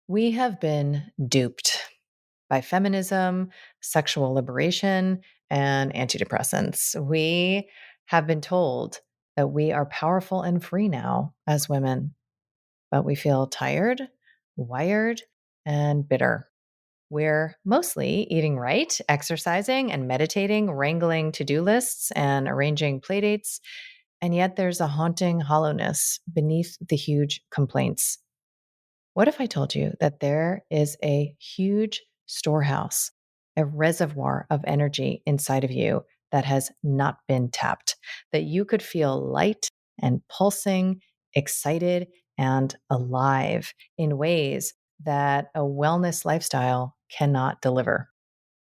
We have been duped by feminism, sexual liberation, and antidepressants. We have been told that we are powerful and free now as women, but we feel tired, wired, and bitter. We're mostly eating right, exercising and meditating, wrangling to do lists, and arranging playdates. And yet there's a haunting hollowness beneath the huge complaints. What if I told you that there is a huge storehouse, a reservoir of energy inside of you that has not been tapped, that you could feel light and pulsing, excited and alive in ways that a wellness lifestyle cannot deliver,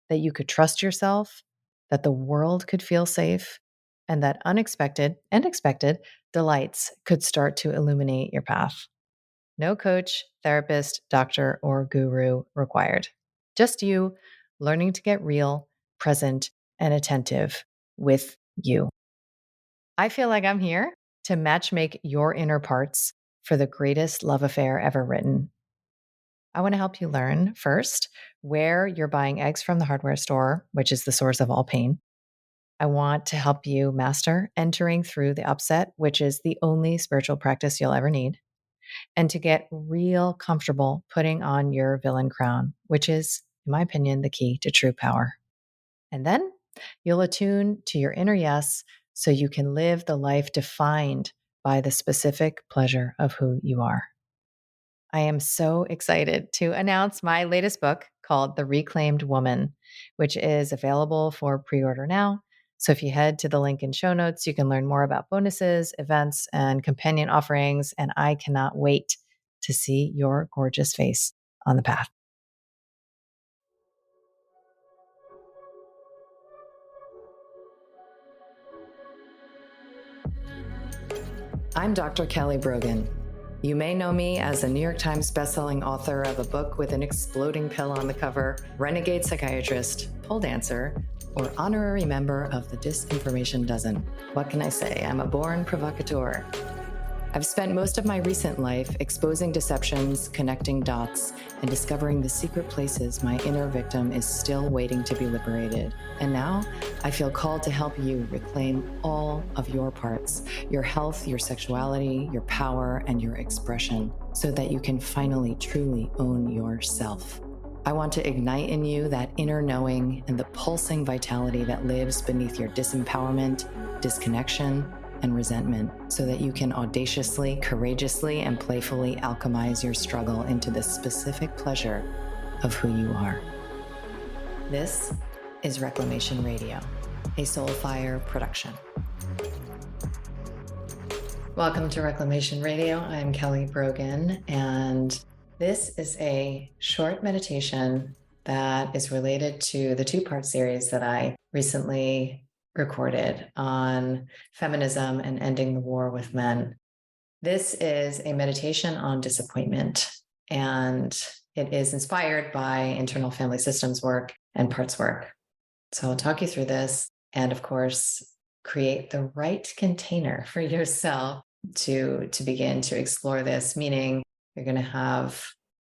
that you could trust yourself, that the world could feel safe, and that unexpected and expected delights could start to illuminate your path. No coach, therapist, doctor, or guru required. Just you learning to get real, present, and attentive with you. I feel like I'm here to matchmake your inner parts for the greatest love affair ever written. I want to help you learn first where you're buying eggs from the hardware store, which is the source of all pain. I want to help you master entering through the upset, which is the only spiritual practice you'll ever need, and to get real comfortable putting on your villain crown, which is, in my opinion, the key to true power. And then you'll attune to your inner yes so you can live the life defined by the specific pleasure of who you are. I am so excited to announce my latest book called The Reclaimed Woman, which is available for pre order now. So if you head to the link in show notes, you can learn more about bonuses, events, and companion offerings. And I cannot wait to see your gorgeous face on the path. I'm Dr. Kelly Brogan. You may know me as a New York Times bestselling author of a book with an exploding pill on the cover, renegade psychiatrist, pole dancer, or honorary member of the Disinformation Dozen. What can I say? I'm a born provocateur. I've spent most of my recent life exposing deceptions, connecting dots, and discovering the secret places my inner victim is still waiting to be liberated. And now I feel called to help you reclaim all of your parts, your health, your sexuality, your power, and your expression, so that you can finally truly own yourself. I want to ignite in you that inner knowing and the pulsing vitality that lives beneath your disempowerment, disconnection, and resentment, so that you can audaciously, courageously, and playfully alchemize your struggle into the specific pleasure of who you are. This is Reclamation Radio, a Soulfire production. Welcome to Reclamation Radio. I'm Kelly Brogan, and this is a short meditation that is related to the two-part series that I recently recorded on feminism and ending the war with men. This is a meditation on disappointment, and it is inspired by internal family systems work and parts work. So I'll talk you through this and, of course, create the right container for yourself to begin to explore this, meaning you're going to have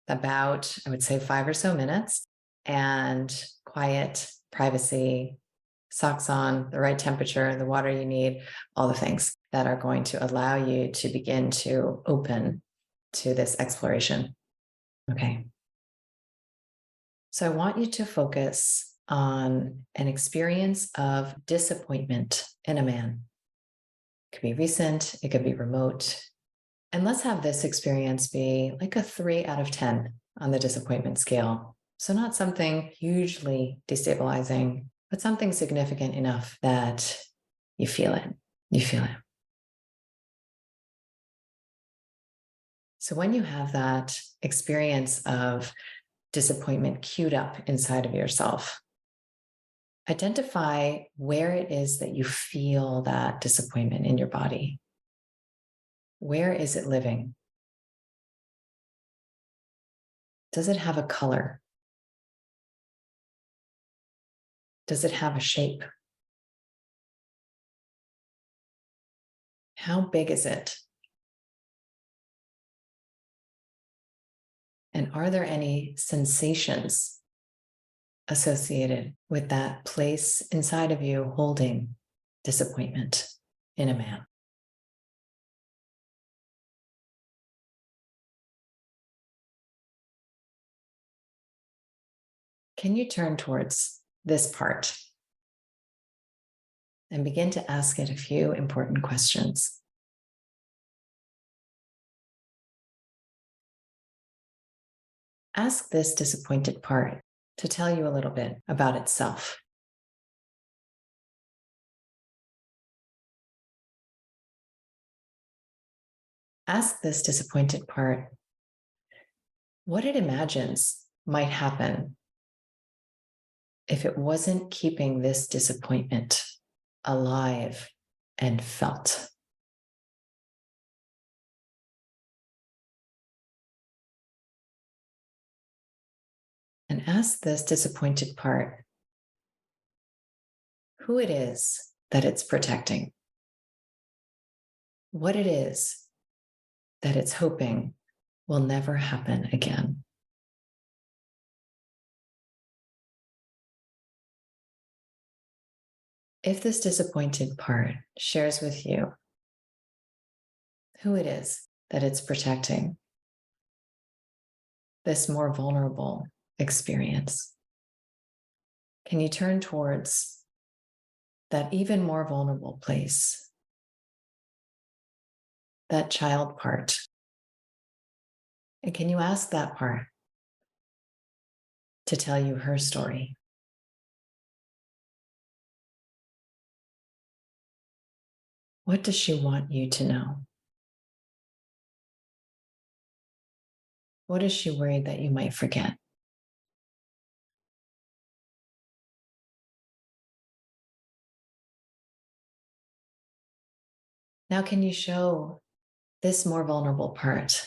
about, I would say, 5 or so minutes and quiet, privacy, socks on, the right temperature, the water you need, all the things that are going to allow you to begin to open to this exploration. Okay. So I want you to focus on an experience of disappointment in a man. It could be recent, it could be remote. And let's have this experience be like a 3 out of 10 on the disappointment scale. So not something hugely destabilizing, but something significant enough that you feel it. You feel it. So when you have that experience of disappointment queued up inside of yourself, identify where it is that you feel that disappointment in your body. Where is it living? Does it have a color? Does it have a shape? How big is it? And are there any sensations associated with that place inside of you holding disappointment in a man? Can you turn towards this part and begin to ask it a few important questions? Ask this disappointed part to tell you a little bit about itself. Ask this disappointed part what it imagines might happen if it wasn't keeping this disappointment alive and felt. And ask this disappointed part who it is that it's protecting, what it is that it's hoping will never happen again. If this disappointed part shares with you who it is that it's protecting, this more vulnerable experience, can you turn towards that even more vulnerable place, that child part? And can you ask that part to tell you her story? What does she want you to know? What is she worried that you might forget? Now, can you show this more vulnerable part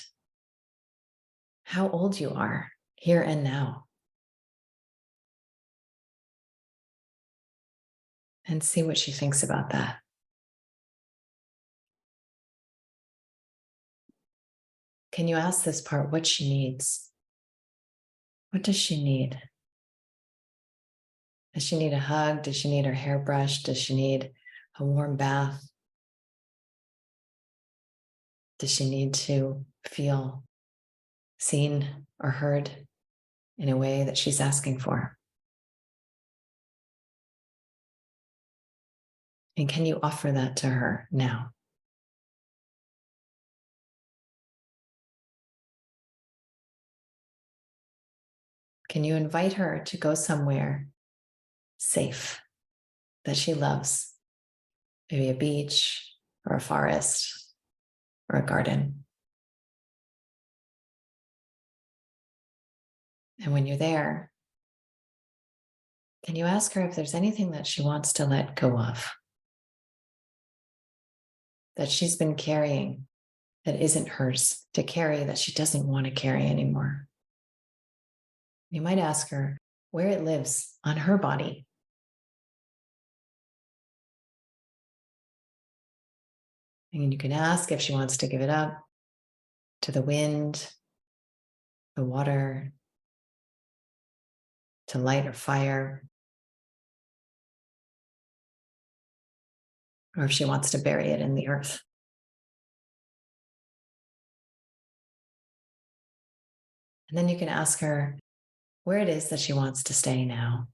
how old you are here and now? And see what she thinks about that. Can you ask this part what she needs? What does she need? Does she need a hug? Does she need her hair brushed? Does she need a warm bath? Does she need to feel seen or heard in a way that she's asking for? And can you offer that to her now? Can you invite her to go somewhere safe that she loves? Maybe a beach or a forest or a garden. And when you're there, can you ask her if there's anything that she wants to let go of, that she's been carrying that isn't hers to carry, that she doesn't want to carry anymore? You might ask her where it lives on her body. And you can ask if she wants to give it up to the wind, the water, to light or fire, or if she wants to bury it in the earth. And then you can ask her where it is that she wants to stay now.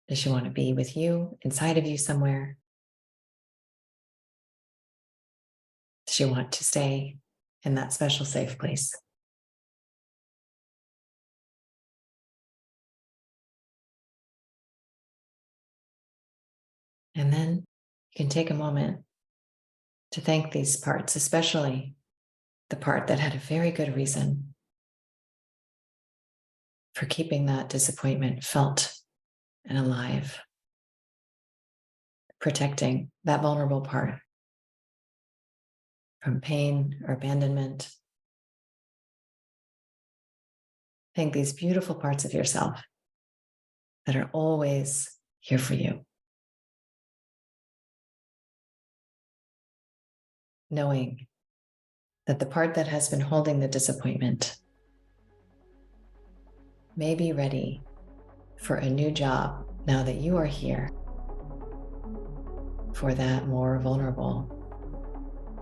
Does she want to be with you, inside of you somewhere? Does she want to stay in that special safe place? And then you can take a moment to thank these parts, especially the part that had a very good reason for keeping that disappointment felt and alive, protecting that vulnerable part from pain or abandonment. Thank these beautiful parts of yourself that are always here for you, knowing that the part that has been holding the disappointment may be ready for a new job now that you are here for that more vulnerable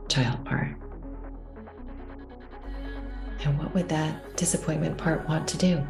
child part. And what would that disappointment part want to do?